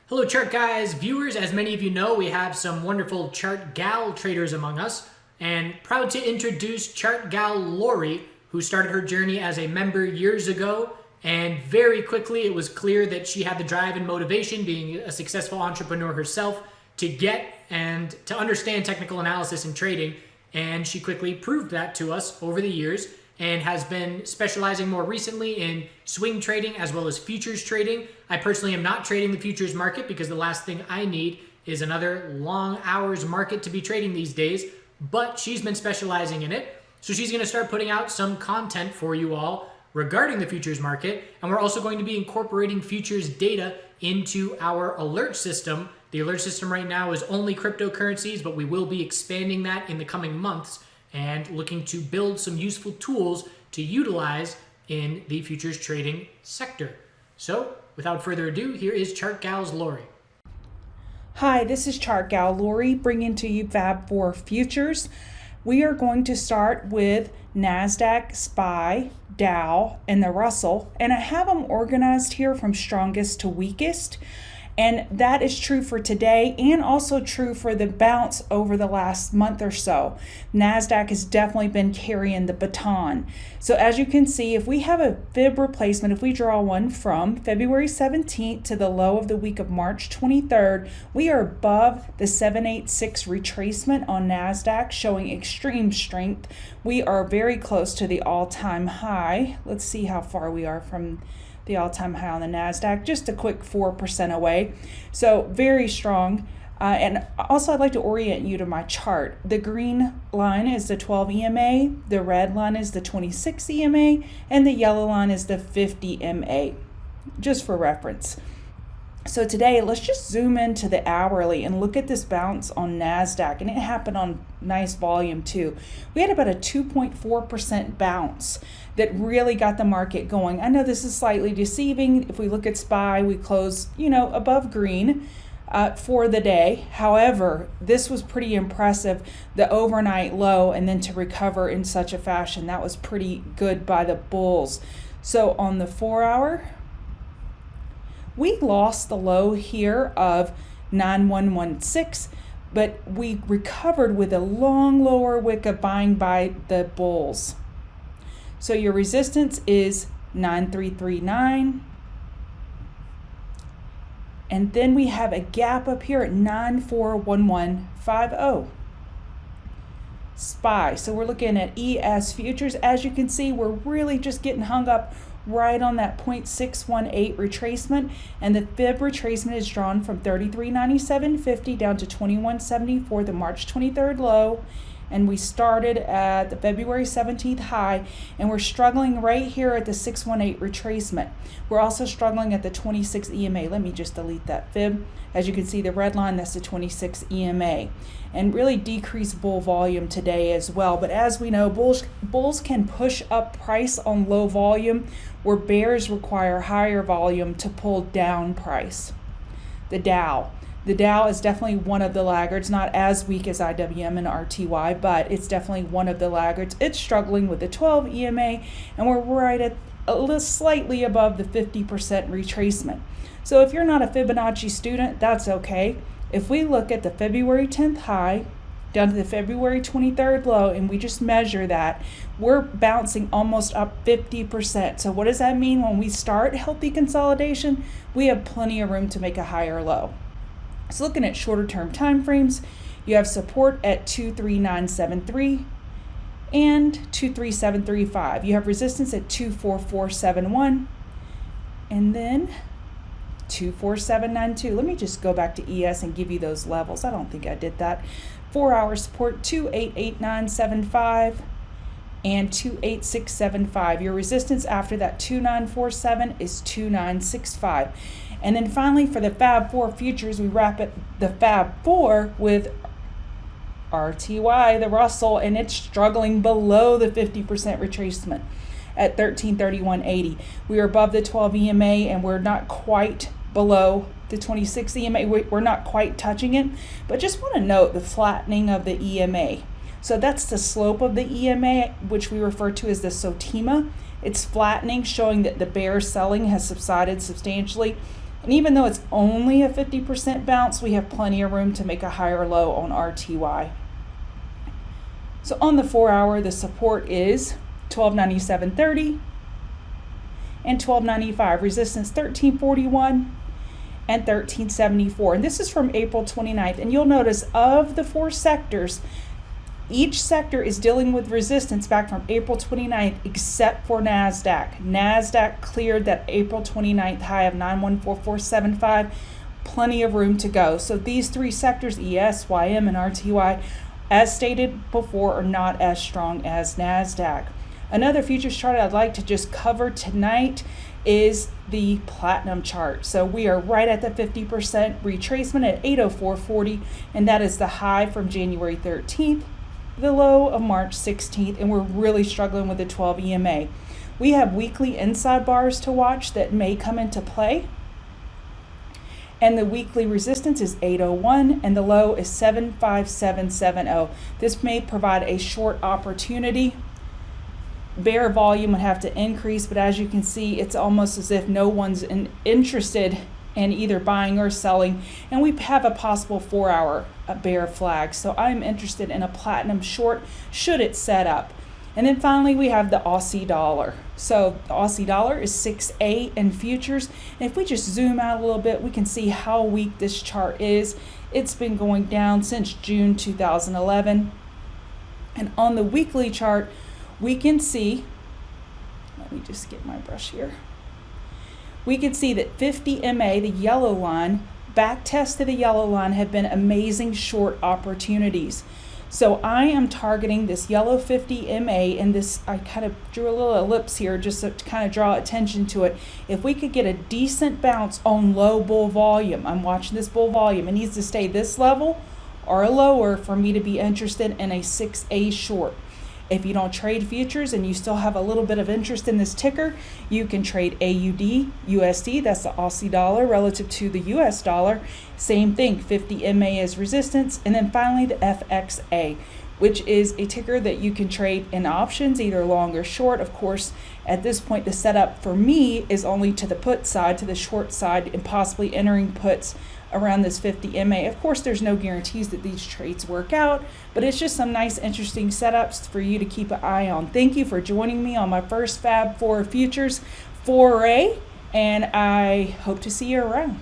Hello chart guys, viewers. As many of you know, we have some wonderful chart gal traders among us, and proud to introduce chart gal Lori, who started her journey as a member years ago, and very quickly it was clear that she had the drive and motivation, being a successful entrepreneur herself, to get and to understand technical analysis and trading, and she quickly proved that to us over the years and has been specializing more recently in swing trading as well as futures trading. I personally am not trading the futures market because the last thing I need is another long hours market to be trading these days, but she's been specializing in it. So she's gonna start putting out some content for you all regarding the futures market, and we're also going to be incorporating futures data into our alert system. The alert system right now is only cryptocurrencies, but we will be expanding that in the coming months and looking to build some useful tools to utilize in the futures trading sector. So without further ado, here is Chart Gal's Lori. Hi, this is Chart Gal Lori bringing to you Fab4 Futures. We are going to start with Nasdaq, SPY, Dow, and the Russell, and I have them organized here from strongest to weakest. And that is true for today and also true for the bounce over the last month or so. Nasdaq has definitely been carrying the baton. So as you can see, if we have a fib replacement, if we draw one from February 17th to the low of the week of March 23rd, we are above the 786 retracement on Nasdaq, showing extreme strength. We are very close to the all-time high. Let's see how far we are from the all-time high on the Nasdaq, just a quick 4% away. So very strong. And also I'd like to orient you to my chart. The green line is the 12 EMA, the red line is the 26 EMA, and the yellow line is the 50 MA, just for reference. So today, let's just zoom into the hourly and look at this bounce on Nasdaq, and it happened on nice volume too. We had about a 2.4% bounce that really got the market going. I know this is slightly deceiving. If we look at SPY, we close, above green for the day. However, this was pretty impressive, the overnight low, and then to recover in such a fashion, that was pretty good by the bulls. So on the 4-hour, we lost the low here of 9116, but we recovered with a long lower wick of buying by the bulls. So your resistance is 9339. And then we have a gap up here at 941150. SPY. So we're looking at ES futures. As you can see, we're really just getting hung up right on that 0.618 retracement, and the fib retracement is drawn from 3397.50 down to 2174, the March 23rd low, and we started at the February 17th high, and we're struggling right here at the 618 retracement. We're also struggling at the 26 EMA. Let me just delete that fib. As you can see, the red line, that's the 26 EMA, and really decreased bull volume today as well. But as we know, bulls can push up price on low volume, where bears require higher volume to pull down price. The Dow is definitely one of the laggards, not as weak as IWM and RTY, but it's definitely one of the laggards. It's struggling with the 12 EMA, and we're right at a little slightly above the 50% retracement. So if you're not a Fibonacci student, that's okay. If we look at the February 10th high down to the February 23rd low, and we just measure that, we're bouncing almost up 50%. So what does that mean? When we start healthy consolidation, we have plenty of room to make a higher low. So looking at shorter term time frames, you have support at 23973 and 23735. You have resistance at 24471 and then 24792. Let me just go back to ES and give you those levels. I don't think I did that. 4-hour support 288975 and 28675. Your resistance after that 2947 is 2965. And then finally, for the Fab4 futures, we wrap it the Fab4 with RTY, the Russell, and it's struggling below the 50% retracement at 1331.80. We are above the 12 EMA, and we're not quite below the 26 EMA. We're not quite touching it, but just want to note the flattening of the EMA. So that's the slope of the EMA, which we refer to as the SOTIMA. It's flattening, showing that the bear selling has subsided substantially. And even though it's only a 50% bounce, we have plenty of room to make a higher low on RTY. So on the 4 hour, the support is 1297.30 and 1295. Resistance 1341 and 1374. And this is from April 29th. And you'll notice of the 4 sectors, each sector is dealing with resistance back from April 29th, except for Nasdaq. Nasdaq cleared that April 29th high of 914475. Plenty of room to go. So these 3 sectors, ES, YM, and RTY, as stated before, are not as strong as Nasdaq. Another futures chart I'd like to just cover tonight is the platinum chart. So we are right at the 50% retracement at 804.40, and that is the high from January 13th. The low of March 16th, and we're really struggling with the 12 EMA. We have weekly inside bars to watch that may come into play, and the weekly resistance is 801 and the low is 75770. This may provide a short opportunity. Bear volume would have to increase, but as you can see, it's almost as if no one's interested in either buying or selling, and we have a possible 4 hour bear flag. So I'm interested in a platinum short should it set up. And then finally we have the Aussie dollar. So the Aussie dollar is 6A in futures, and if we just zoom out a little bit, we can see how weak this chart is. It's been going down since June 2011, and on the weekly chart we can see, let me just get my brush here, we can see that 50 MA, the yellow line, back test to the yellow line, have been amazing short opportunities. So I am targeting this yellow 50 MA, and this, I kind of drew a little ellipse here just to kind of draw attention to it. If we could get a decent bounce on low bull volume, I'm watching this bull volume, it needs to stay this level or lower for me to be interested in a 6A short. If you don't trade futures and you still have a little bit of interest in this ticker, you can trade AUDUSD, that's the Aussie dollar relative to the US dollar. Same thing, 50 MA is resistance. And then finally the FXA, which is a ticker that you can trade in options, either long or short. Of course, at this point, the setup for me is only to the put side, to the short side, and possibly entering puts around this 50 MA. Of course, there's no guarantees that these trades work out, but it's just some nice, interesting setups for you to keep an eye on. Thank you for joining me on my first Fab4 Futures foray, and I hope to see you around.